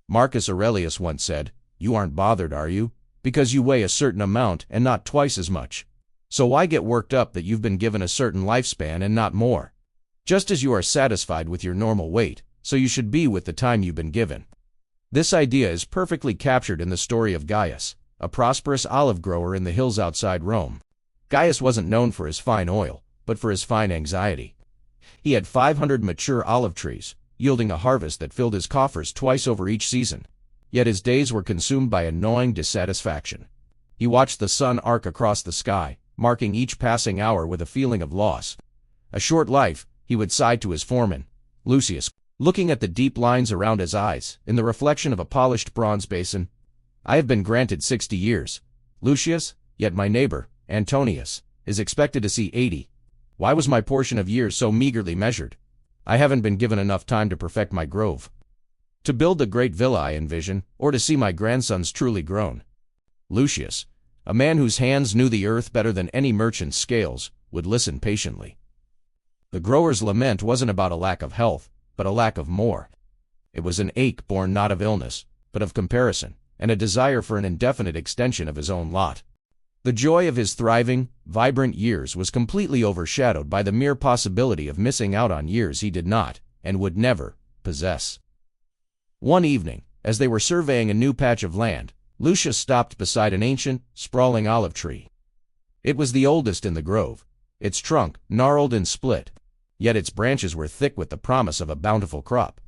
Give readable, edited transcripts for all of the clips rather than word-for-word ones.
Marcus Aurelius once said, "You aren't bothered, are you? Because you weigh a certain amount and not twice as much. So why get worked up that you've been given a certain lifespan and not more? Just as you are satisfied with your normal weight, so you should be with the time you've been given." This idea is perfectly captured in the story of Gaius, a prosperous olive grower in the hills outside Rome. Gaius wasn't known for his fine oil, but for his fine anxiety. He had 500 mature olive trees, yielding a harvest that filled his coffers twice over each season. Yet his days were consumed by a gnawing dissatisfaction. He watched the sun arc across the sky, marking each passing hour with a feeling of loss. "A short life," he would sigh to his foreman, Lucius, looking at the deep lines around his eyes, in the reflection of a polished bronze basin. "I have been granted 60 years, Lucius, yet my neighbor, Antonius, is expected to see 80. Why was my portion of years so meagerly measured? I haven't been given enough time to perfect my grove, to build the great villa I envision, or to see my grandsons truly grown." Lucius, a man whose hands knew the earth better than any merchant's scales, would listen patiently. The grower's lament wasn't about a lack of health, but a lack of more. It was an ache born not of illness, but of comparison, and a desire for an indefinite extension of his own lot. The joy of his thriving, vibrant years was completely overshadowed by the mere possibility of missing out on years he did not, and would never, possess. One evening, as they were surveying a new patch of land, Lucius stopped beside an ancient, sprawling olive tree. It was the oldest in the grove, its trunk gnarled and split, yet its branches were thick with the promise of a bountiful crop.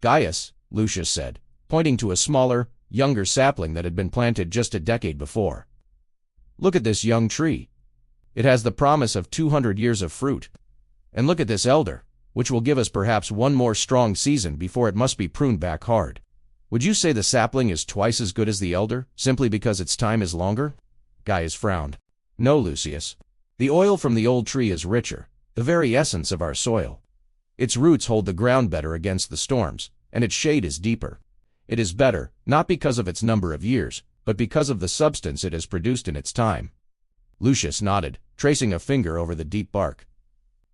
"Gaius," Lucius said, pointing to a smaller, younger sapling that had been planted just a decade before. "Look at this young tree. It has the promise of 200 years of fruit. And look at this elder, which will give us perhaps one more strong season before it must be pruned back hard. Would you say the sapling is twice as good as the elder, simply because its time is longer?" Gaius frowned. "No, Lucius. The oil from the old tree is richer, the very essence of our soil. Its roots hold the ground better against the storms, and its shade is deeper. It is better, not because of its number of years, but because of the substance it has produced in its time." Lucius nodded, tracing a finger over the deep bark.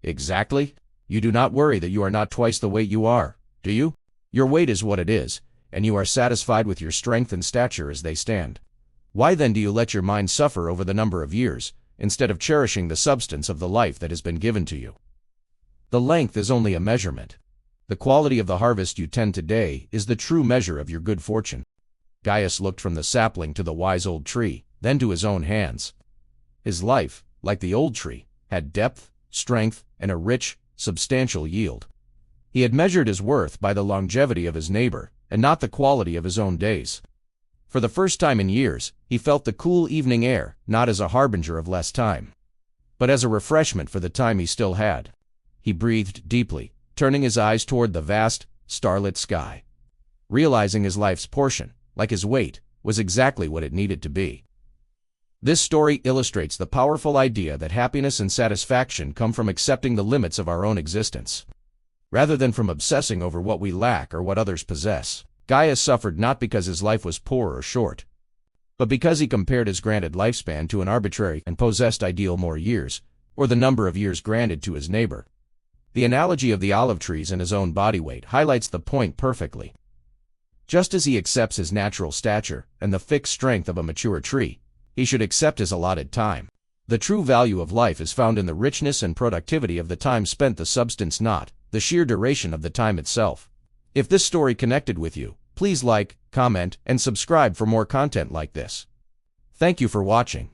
"Exactly. You do not worry that you are not twice the weight you are, do you? Your weight is what it is, and you are satisfied with your strength and stature as they stand. Why then do you let your mind suffer over the number of years, instead of cherishing the substance of the life that has been given to you? The length is only a measurement. The quality of the harvest you tend today is the true measure of your good fortune." Gaius looked from the sapling to the wise old tree, then to his own hands. His life, like the old tree, had depth, strength, and a rich, substantial yield. He had measured his worth by the longevity of his neighbor, and not the quality of his own days. For the first time in years, he felt the cool evening air, not as a harbinger of less time, but as a refreshment for the time he still had. He breathed deeply, turning his eyes toward the vast, starlit sky, realizing his life's portion, like his weight, was exactly what it needed to be. This story illustrates the powerful idea that happiness and satisfaction come from accepting the limits of our own existence, rather than from obsessing over what we lack or what others possess. Gaius suffered not because his life was poor or short, but because he compared his granted lifespan to an arbitrary and possessed ideal more years, or the number of years granted to his neighbor. The analogy of the olive trees and his own body weight highlights the point perfectly. Just as he accepts his natural stature and the fixed strength of a mature tree, he should accept his allotted time. The true value of life is found in the richness and productivity of the time spent, the substance, not the sheer duration of the time itself. If this story connected with you, please like, comment, and subscribe for more content like this. Thank you for watching.